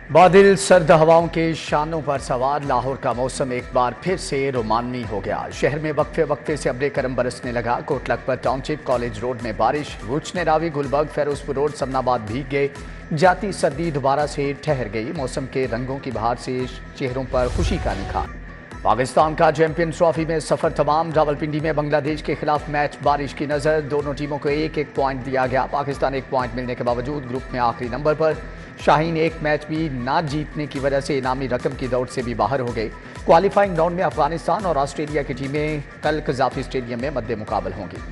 बादल सर्द हवाओं के शानों पर सवार लाहौर का मौसम एक बार फिर से रोमांचक हो गया। शहर में वक्फे वक्फे से अब्रे करम बरसने लगा। Kot Lakhpat township college road में बारिश, गुचने रावी गुलबर्ग फेरोजपुर रोड समनाबाद भीग गए। जाती सर्दी दोबारा से ठहर गई। मौसम के रंगों की बहार से चेहरों पर खुशी का निखार। पाकिस्तान का चैंपियंस ट्रॉफी में सफर तमाम। रावलपिंडी में बांग्लादेश के खिलाफ मैच बारिश की नजर। दोनों टीमों को एक एक पॉइंट दिया गया। पाकिस्तान एक पॉइंट मिलने के बावजूद ग्रुप में आखिरी नंबर पर। शाहीन एक मैच भी ना जीतने की वजह से इनामी रकम की दौड़ से भी बाहर हो गए। क्वालिफाइंग राउंड में अफगानिस्तान और ऑस्ट्रेलिया की टीमें कल कजाफी स्टेडियम में मद्दे मुकाबल होंगी।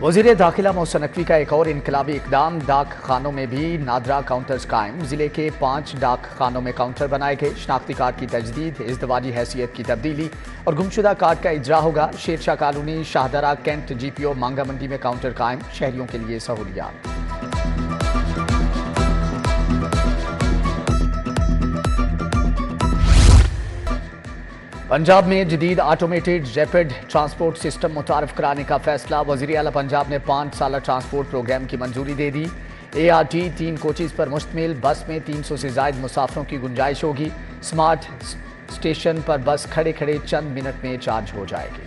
वज़ीर दाखिला मोहसिन नकवी का एक और इनकलाबी इकदाम। डाक खानों में भी नादरा काउंटर्स कायम। जिले के 5 डाक खानों में काउंटर बनाए गए। शनाख्ती कार्ड की तजदीद, इज़दवाजी हैसियत की तब्दीली और गुमशुदा कार्ड का इजरा होगा। Shershah colony, Shahdara cantt, GPO Manga मंडी में काउंटर कायम। शहरियों के लिए सहूलियात। पंजाब में जदीद ऑटोमेटेड रैपिड ट्रांसपोर्ट सिस्टम मुतारफ कराने का फैसला। वज़ीर आला पंजाब ने 5 साला ट्रांसपोर्ट प्रोग्राम की मंजूरी दे दी। ART 3 कोचेज़ पर मुश्तमिल बस में 300 से ज़ायद मुसाफिरों की गुंजाइश होगी। स्मार्ट स्टेशन पर बस खड़े खड़े चंद मिनट में चार्ज हो जाएगी।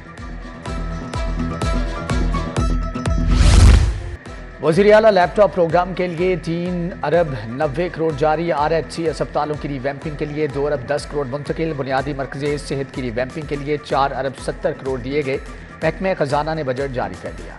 वज़ीर आला लैपटॉप प्रोग्राम के लिए 3 अरब 90 करोड़ जारी। RHC अस्पतालों की रिवैम्पिंग के लिए 2 अरब 10 करोड़ मुंतकिल। बुनियादी मरकज़े सेहत की रिवैम्पिंग के लिए 4 अरब 70 करोड़ दिए गए। महकमे खजाना ने बजट जारी कर दिया।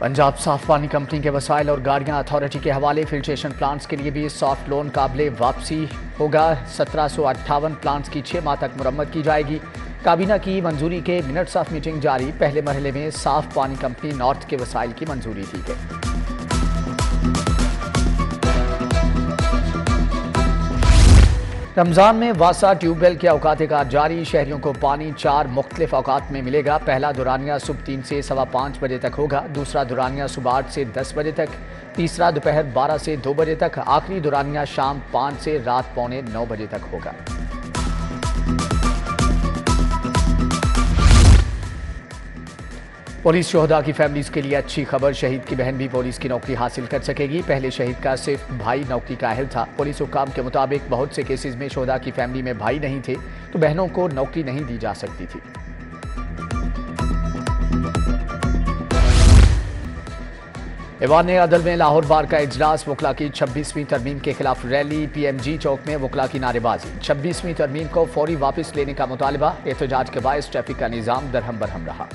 पंजाब साफ पानी कंपनी के वसाइल और गाड़ियां अथॉरिटी के हवाले। फिल्ट्रेशन प्लांट्स के लिए भी सॉफ्ट लोन काबिले वापसी होगा। 1758 प्लांट्स की 6 माह तक मुरम्मत की जाएगी। काबीना की मंजूरी के मिनट्स ऑफ मीटिंग जारी। पहले मरहले में साफ पानी कंपनी नॉर्थ के वसाइल की मंजूरी दी गई। रमजान में वासा ट्यूबवेल के औकात कार जारी। शहरियों को पानी 4 मुख्तलिफ औकात में मिलेगा। पहला दुरानिया सुबह 3 से 5:15 बजे तक होगा। दूसरा दुरानिया सुबह 8 से 10 बजे तक। तीसरा दोपहर 12 से 2 बजे तक। आखिरी दुरानिया शाम 5 से रात 8:45 बजे तक होगा। पुलिस शोहदा की फैमिलीज के लिए अच्छी खबर। शहीद की बहन भी पुलिस की नौकरी हासिल कर सकेगी। पहले शहीद का सिर्फ भाई नौकरी का अहल था। पुलिस हुक्काम के मुताबिक बहुत से केसेस में शोहदा की फैमिली में भाई नहीं थे तो बहनों को नौकरी नहीं दी जा सकती थी। ऐवान अदल में लाहौर बार का इजलास। वकला की 26वीं तरमीम के खिलाफ रैली। PMG चौक में वकला की नारेबाजी। 26वीं तरमीम को फौरी वापस लेने का मुतालबा। एहतजाज के बायस ट्रैफिक का निजाम दरहम बरहम रहा।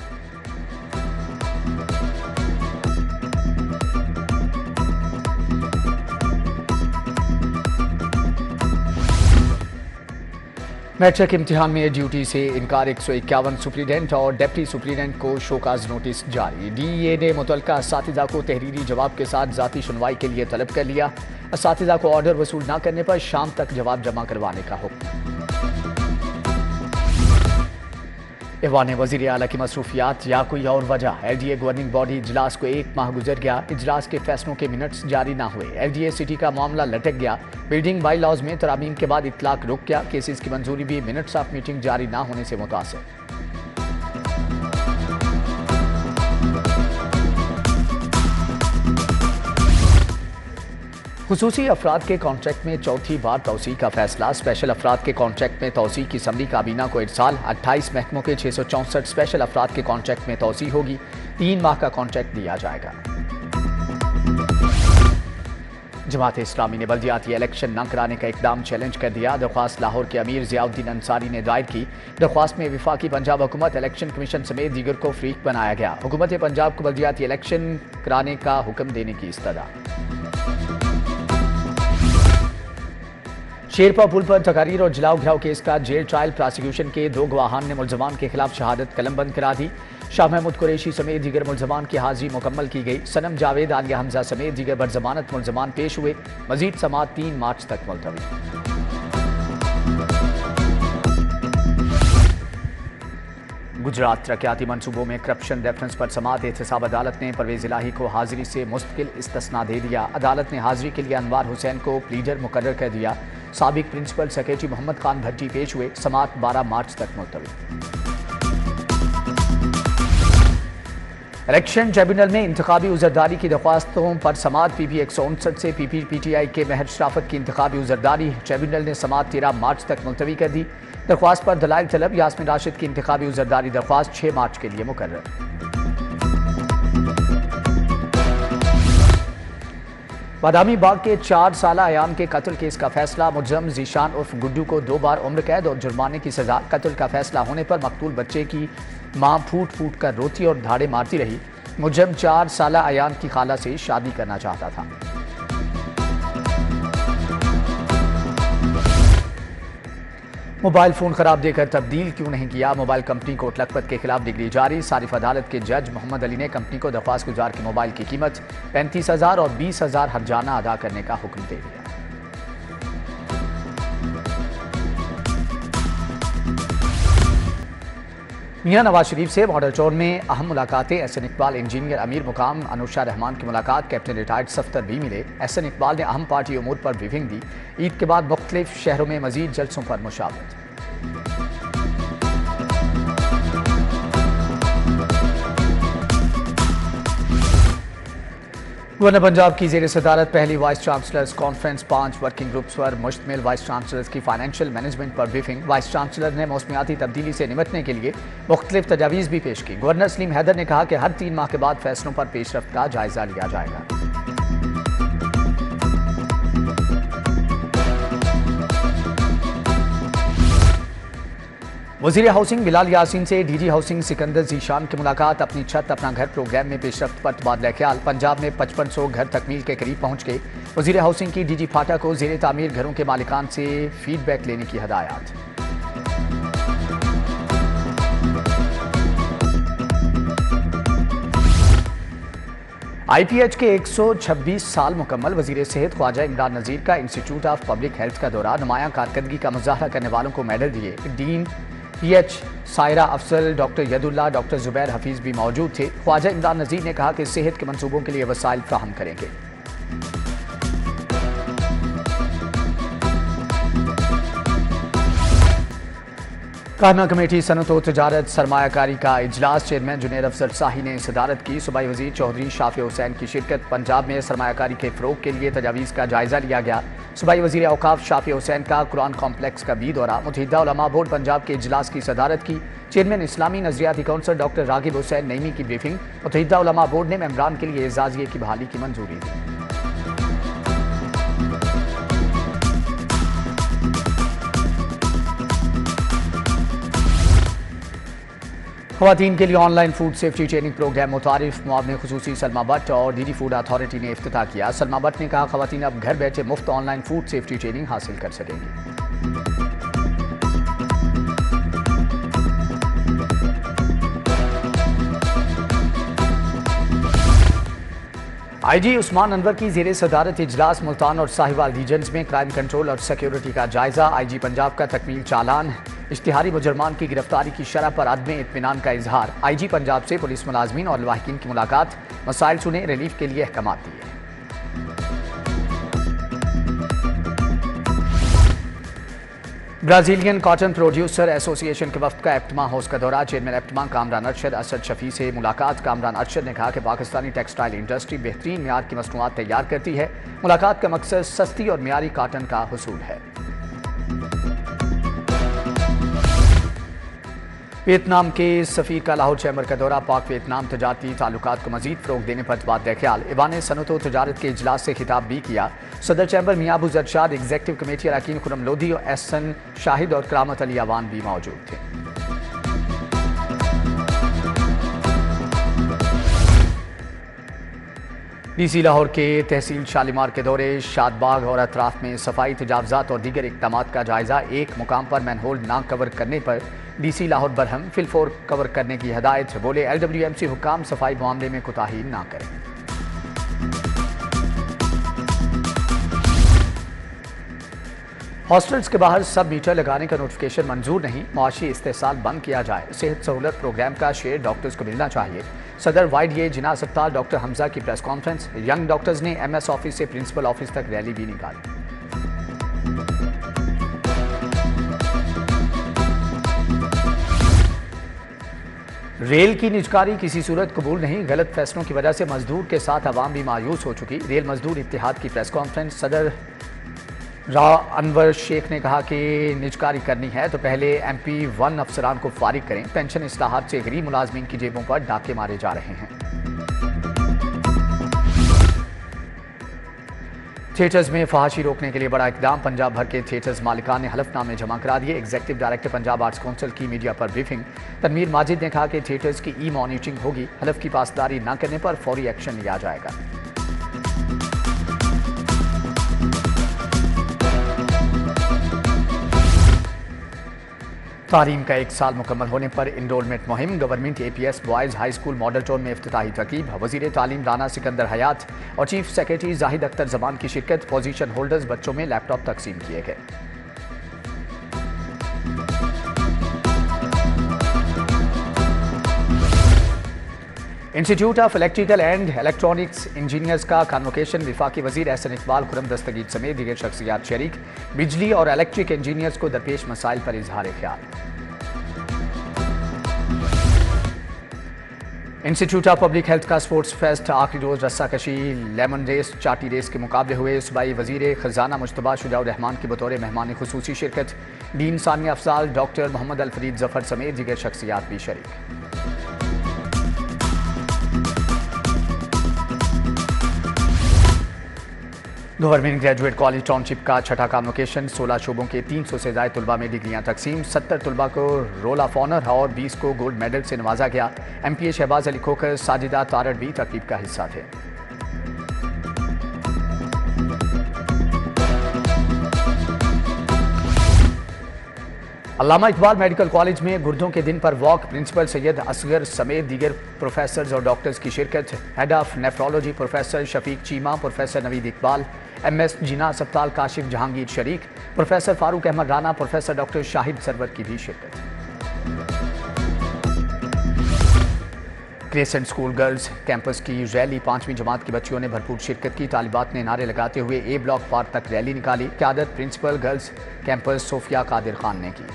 मैट्रिक इम्तिहान में ड्यूटी से इनकार 151 सुप्रीडेंट और डिप्टी सुप्रीडेंट को शोकाज नोटिस जारी। DEA ने मुतल्लिका असातिज़ा को तहरीरी जवाब के साथ ज़ाती सुनवाई के लिए तलब कर लिया। असातिज़ा को ऑर्डर वसूल न करने पर शाम तक जवाब जमा करवाने का हुक्म। ऐवान वज़ीर आला की मसरूफियात या कोई और वजह। LDA गवर्निंग बॉडी इजलास को 1 माह गुजर गया। इजलास के फैसलों के मिनट्स जारी ना हुए। LDA सिटी का मामला लटक गया। बिल्डिंग बाई लॉज में तरामीम के बाद इतलाक रुक गया। केसेस की मंजूरी भी मिनट्स ऑफ मीटिंग जारी ना होने से मुतासिर। खुसूसी अफराद के कॉन्ट्रैक्ट में चौथी बार तोसी का फैसला। स्पेशल अफराद के कॉन्ट्रैक्ट में तोसी की असम्बली काबीना को इरसाल। 28 महकमों के 664 स्पेशल अफराद के कॉन्ट्रैक्ट में तोसी होगी। 3 माह का कॉन्ट्रैक्ट दिया जाएगा। जमात इस्लामी ने बल्दियाती इलेक्शन न कराने का इकदाम चैलेंज कर दिया। दरख्वास्त लाहौर के अमीर ज़ियाउद्दीन अंसारी ने दायर की। दरख्वास्त में वफाकी पंजाब हुकूमत, इलेक्शन कमीशन समेत दीगर को फ्रीक बनाया गया। हुकूमत पंजाब को बल्दियाती इलेक्शन कराने का हुक्म देने की इस्तदा। शेरपा पुल पर तकारीर और जलाओ घिराव केस का जेल ट्रायल। प्रोसिक्यूशन के 2 गवाहान ने मुल्जमान के खिलाफ शहादत कलमबंद करा दी। शाह महमूद कुरैशी समेत दीगर मुल्जमान की हाजिरी मुकम्मल की गई। सनम जावेद, आलिया हमजा समेत दीगर बरजमानत मुल्जमान पेश हुए। मजीद समाअत 3 मार्च तक मुलतवी। गुजरात तरक्याती मनसूबों में करप्शन रेफरेंस पर समाअत। एहतसाब अदालत ने परवेज इलाही को हाजिरी से मुस्तकिल इस्तिस्ना दे दिया। अदालत ने हाजिरी के लिए अनवार हुसैन को प्लीडर मुकर्रर कर दिया। साबिक प्रिंसिपल सेक्रेटरी मोहम्मद खान भट्टी पेश हुए। समाअत 12 मार्च तक मुलतवी। इलेक्शन ट्रिब्यूनल में इंतखाबी उजरदारी की दरख्वास्तों पर समाअत PP 159 से PP PTI के महर शराफत की इंतखाबी उजरदारी ट्रिब्यूनल ने समाअत 13 मार्च तक मुलतवी कर दी। दरख्वास्त पर दलाइल तलब यास्मीन राशिद की इंतखाबी उजरदारी दरख्वास्त 6 मार्च के लिए मुकर्रर। बादामी बाग के 4 साला अयान के कत्ल केस का फैसला। मुजरम जीशान उर्फ गुड्डू को 2 बार उम्र कैद और जुर्माने की सजा। कत्ल का फैसला होने पर मकतूल बच्चे की मां फूट फूट कर रोती और धाड़े मारती रही। मुजरम 4 साला अयान की खाला से शादी करना चाहता था। मोबाइल फोन खराब देकर तब्दील क्यों नहीं किया? मोबाइल कंपनी कोट लखपत के खिलाफ डिग्री जारी। सारिफ अदालत के जज मोहम्मद अली ने कंपनी को दरख्वास्त गुजार के मोबाइल की कीमत 35,000 और 20,000 हर्जाना अदा करने का हुक्म दे दिया। मियां नवाज शरीफ से मॉडल टाउन में अहम मुलाकातें। एहसन इकबाल, इंजीनियर अमीर मुकाम अनुशा रहमान की मुलाकात। कैप्टन रिटायर्ड सफ्तर भी मिले। एहसन इकबाल ने अहम पार्टी उमूर पर ब्रीफिंग दी। ईद के बाद मुख्तलिफ शहरों में मजीद जलसों पर मुशावरत। गवर्नर पंजाब की जेर सदारत पहली vice chancellors conference. 5 working groups पर मुश्तमिल वाइस चांसलर्स की फाइनेंशियल मैनेजमेंट पर ब्रीफिंग। वाइस चांसलर ने मौसमियाती तब्दीली से निपटने के लिए मुख्तलिफ तजावीज़ भी पेश की। गवर्नर सलीम हैदर ने कहा कि हर 3 माह के बाद फैसलों पर पेशरफ्त का जायजा लिया जाएगा। वज़ीर हाउसिंग बिलाल यासीन से DG हाउसिंग सिकंदर जीशान की मुलाकात। अपनी छत अपना घर प्रोग्राम में पेशरफ्त पर तबादला ख्याल। पंजाब में 5500 घर तकमील के करीब पहुंच गए। वज़ीर हाउसिंग की DG फाटा को ज़ेरे तामीर घरों के मालिकान से फीडबैक लेने की हदायत। IPH के 126 साल मुकम्मल। वज़ीर सेहत ख्वाजा इमरान नज़ीर का इंस्टीट्यूट ऑफ पब्लिक हेल्थ का दौरा। नुमायां कारकर्दगी का मुजाहरा करने वालों को मेडल दिए। Dean PH Saira Afzal, doctor Yadulla, doctor Zubair Hafeez भी मौजूद थे। ख्वाजा इमरान नज़ीर ने कहा कि सेहत के मंसूबों के लिए वसाइल फ्राहम करेंगे। कायमा कमेटी सनत व तजारत सरमायाकारी का इजलास। चेयरमैन जुनेर अफसर शाही ने सदारत की। सूबाई वज़ीर चौधरी शाफी हुसैन की शिरकत। पंजाब में सरमायाकारी के फ़रोग के लिए तजावीज़ का जायज़ा लिया गया। सूबाई वज़ीर औकाफ शाफी हुसैन का कुरान कॉम्प्लेक्स का भी दौरा। मुत्तहिदा उलमा बोर्ड पंजाब के इजलास की सदारत की। चेयरमैन इस्लामी नज़रियाती काउंसिल डॉक्टर रागिब हुसैन नईमी की ब्रीफिंग। मुत्तहिदा उलमा बोर्ड ने मेम्बरान के लिए एजाज़िये की बहाली की मंजूरी दी। ख़वातीन के लिए online food safety training program मुतारिफ। मुआवने खुसूसी सलमा भट्ट और DD फूड अथॉरिटी ने इफ्तिताह किया। सलमा भट्ट ने कहा ख़वातीन अब घर बैठे मुफ्त ऑनलाइन फूड सेफ्टी ट्रेनिंग हासिल कर सकेंगी। IG उस्मान अनवर की जेर सदारत इजलास। मुल्तान और साहिवाल रीजन्स में क्राइम कंट्रोल और सिक्योरिटी का जायजा। IG पंजाब का तकमील चालान। इश्तिहारी मुजरमान की गिरफ्तारी की शरह पर अदम इत्मीनान का इजहार। IG पंजाब से पुलिस मुलाजमीन और लवाहिकीन की मुलाकात। मसाइल सुने, रिलीफ के लिए अहकाम दिए। ब्राज़ीलियन कॉटन प्रोड्यूसर एसोसिएशन के वफ्द का एप्टमा हाउस का दौरा। चेयरमैन एप्टमा कामरान अरशद असद शफी से मुलाकात। कामरान अरशद ने कहा कि पाकिस्तानी टेक्सटाइल इंडस्ट्री बेहतरीन मियार की मसनूआत तैयार करती है। मुलाकात का मकसद सस्ती और मियारी कॉटन का हुसूल है। वियतनाम के सफ़ीर का लाहौर चैम्बर का दौरा। पाक वियतनाम तजारती ताल्लुकात को मजीद फ़रोग देने पर तबादला ख्याल। ईवान सनत व तजारत के इजलास से खिताब भी किया। सदर चैम्बर मियां अबू जरशाद, एग्जीक्यूटिव कमेटी अरकान खुरम लोधी और एहसन शाहिद और करामत अली अवान भी मौजूद थे। DC लाहौर के तहसील शालीमार के दौरे। शादबाग और अतराफ में सफाई तजावजात और दीगर इक़दामात का जायजा। एक मुकाम पर मैनहोल ना कवर करने पर DC लाहौर बरहम। फिलफोर कवर करने की हदायत। बोले LWMC हुक्काम सफाई मामले में कोताही ना करें। हॉस्टल्स के बाहर सब मीटर लगाने का नोटिफिकेशन मंजूर नहीं। मुआशी इस्तेहसाल बंद किया जाए। सेहत सहूलत प्रोग्राम का शेयर डॉक्टर्स को मिलना चाहिए। सदर YDA जिना अस्पताल डॉक्टर हमजा की प्रेस कॉन्फ्रेंस। यंग डॉक्टर्स ने MS ऑफिस से प्रिंसिपल ऑफिस तक रैली भी निकाली। रेल की निजकारी किसी सूरत कबूल नहीं, गलत फैसलों की वजह से मजदूर के साथ आवाम भी मायूस हो चुकी। रेल मजदूर इत्तेहाद की प्रेस कॉन्फ्रेंस, सदर अनवर शेख ने कहा कि निजकारी करनी है तो पहले MP1 अफसरान को फारिग करें। पेंशन इस्लाहात से गरीब मुलाजमीन की जेबों पर डाके मारे जा रहे हैं। थिएटर्स में फहाशी रोकने के लिए बड़ा इकदाम, पंजाब भर के थिएटर्स मालिकान ने हलफनामे जमा करा दिए। Executive director Punjab arts council की मीडिया पर ब्रीफिंग, तनवीर माजिद ने कहा कि थिएटर्स की मॉनिटरिंग होगी, हलफ की पासदारी न करने पर फौरी एक्शन लिया जाएगा। तालीम का 1 साल मुकम्मल होने पर इनरोलमेंट मुहिम, government APS boys high school model town में इफ्तिताही तकरीब, वज़ीर तालीम राना सिकंदर हयात और चीफ सेक्रेटरी जाहिद अख्तर जमान की शिरकत। पोजीशन होल्डर्स बच्चों में लैपटॉप तकसीम किए गए। Institute of electrical and electronics engineers का कन्वोकेशन, विफाकी वजीर एहसन इकबाल, खुरम दस्तगीर समेत दीगर शख्सियात शरीक। बिजली और इलेक्ट्रिक इंजीनियर्स को दरपेश मसाइल पर इजहार ख्याल। इंस्टीट्यूट ऑफ पब्लिक हेल्थ का स्पोर्ट्स फेस्ट, आखिरी रोज रस्साकशी, लेमन रेस, चाटी रेस के मुकाबले हुए। सूबाई वजीर खजाना मुश्तबा शुजाउर रहमान की बतौर मेहमान खुसूसी शिरकत। डीन सानिया अफजाल, डॉक्टर मोहम्मद अल फरीद जफर समेत दीगर शख्सियात भी शरीक। गवर्नमेंट ग्रेजुएट कॉलेज टाउनशिप का छठा कन्वोकेशन, 16 शोबों के 300 से ज्यादा तलबा में डिग्रियां तकसीम। 70 तलबा को रोल ऑफ ऑनर और 20 को गोल्ड मेडल से नवाजा गया। MPA शहबाज अली खोकर, साजिदा तारड़ भी तकरीब का हिस्सा थे। अल्लामा इकबाल मेडिकल कॉलेज में गुर्दों के दिन पर वॉक, प्रिंसिपल सैयद असगर समेत दीगर प्रोफेसर्स और डॉक्टर्स की शिरकत। Head of nephrology professor Shafiq Cheema, professor Naveed Iqbal, MS Jinnah अस्पताल काशिफ जहांगीर शरीक, professor Farooq Ahmad Rana, professor doctor Shahid Sarwar की भी शिरकत। क्रेसेंट स्कूल गर्ल्स कैंपस की रैली, 5वीं जमात की बच्चियों ने भरपूर शिरकत की। तालिबात ने नारे लगाते हुए A ब्लॉक पार्क तक रैली निकाली। क़यादत principal girls campus Sofia Qadir Khan ने की।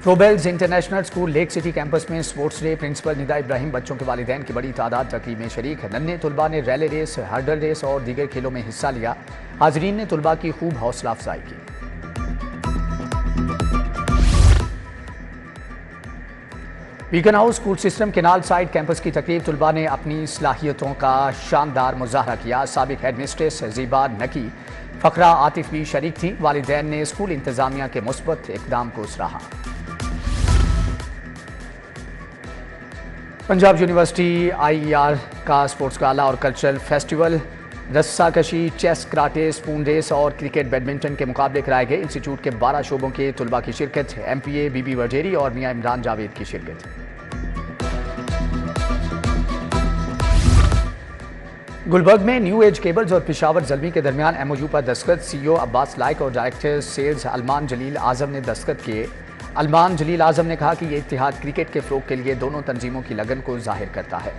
Froebel's international school lake city campus में sports day, principal Nida Ibrahim, बच्चों के वालिदैन की बड़ी तादाद तकरीब में शरीक। नन्हे तुलबा ने रैली रेस, हर्डल रेस और दीगर खेलों में हिस्सा लिया। हाजरीन ने तुलबा की खूब हौसला अफजाई की। Beacon house school system canal side campus की तकरीब, तुलबा ने अपनी सलाहियतों का शानदार मुजाहरा किया। साबिक हेडमिस्ट्रेस ज़ीबा नकी, फ़खरा आतिफ भी शरीक थी। वालिदैन ने स्कूल इंतजामिया के मुस्बत इक़दाम को सराहा। पंजाब यूनिवर्सिटी IER का स्पोर्ट्स गाला और कल्चरल फेस्टिवल, रस्साकशी, चेस, कराटे, स्पून रेस और क्रिकेट बैडमिंटन के मुकाबले कराए गए। इंस्टीट्यूट के 12 शोबों के तुलबा की शिरकत। MPA बीबी वजेरी और मियां इमरान जावेद की शिरकत। गुलबर्ग में न्यू एज केबल्स और पेशावर जलमी के दरमियान MOU पर दस्तखत। CEO अब्बास लाइक और डायरेक्टर सेल्स अलमान जलील आजम ने दस्तखत किए। अलमान जलील आजम ने कहा कि यह इत्तेहाद क्रिकेट के फ़रोग़ के लिए दोनों तंजीमों की लगन को जाहिर करता है।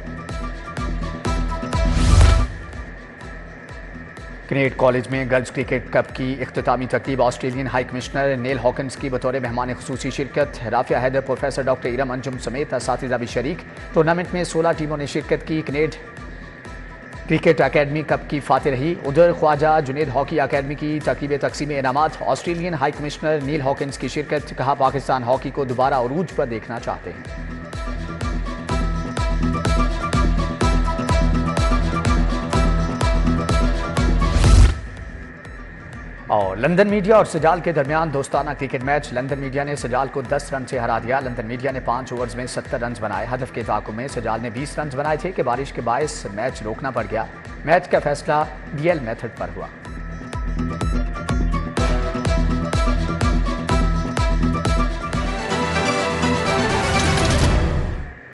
कनेट कॉलेज में गर्ल्स क्रिकेट कप की इख्तितामी तकरीब, Australian high commissioner nail Hawkins की बतौर मेहमान खुसूसी शिरकत। राफिया हैदर, प्रोफेसर डॉक्टर इरम अंजुम समेत असातिज़ा भी शरीक। टूर्नामेंट में 16 टीमों ने शिरकत की। कनेट क्रिकेट अकेडमी कप की फातेह रही। उधर ख्वाजा जुनेद हॉकी अकेडमी की तकरीब तकसीम इनामात, ऑस्ट्रेलियन हाई कमिश्नर नील हॉकिंस की शिरकत। कहा पाकिस्तान हॉकी को दोबारा अरूज पर देखना चाहते हैं। और लंदन मीडिया और सजाल के दरमियान दोस्ताना क्रिकेट मैच, लंदन मीडिया ने सजाल को 10 रन से हरा दिया। लंदन मीडिया ने 5 ओवर्स में 70 रन बनाए। हदफ के ताक़ुब में सजाल ने 20 रन बनाए थे कि बारिश के बायस मैच रोकना पड़ गया। मैच का फैसला DL मेथड पर हुआ।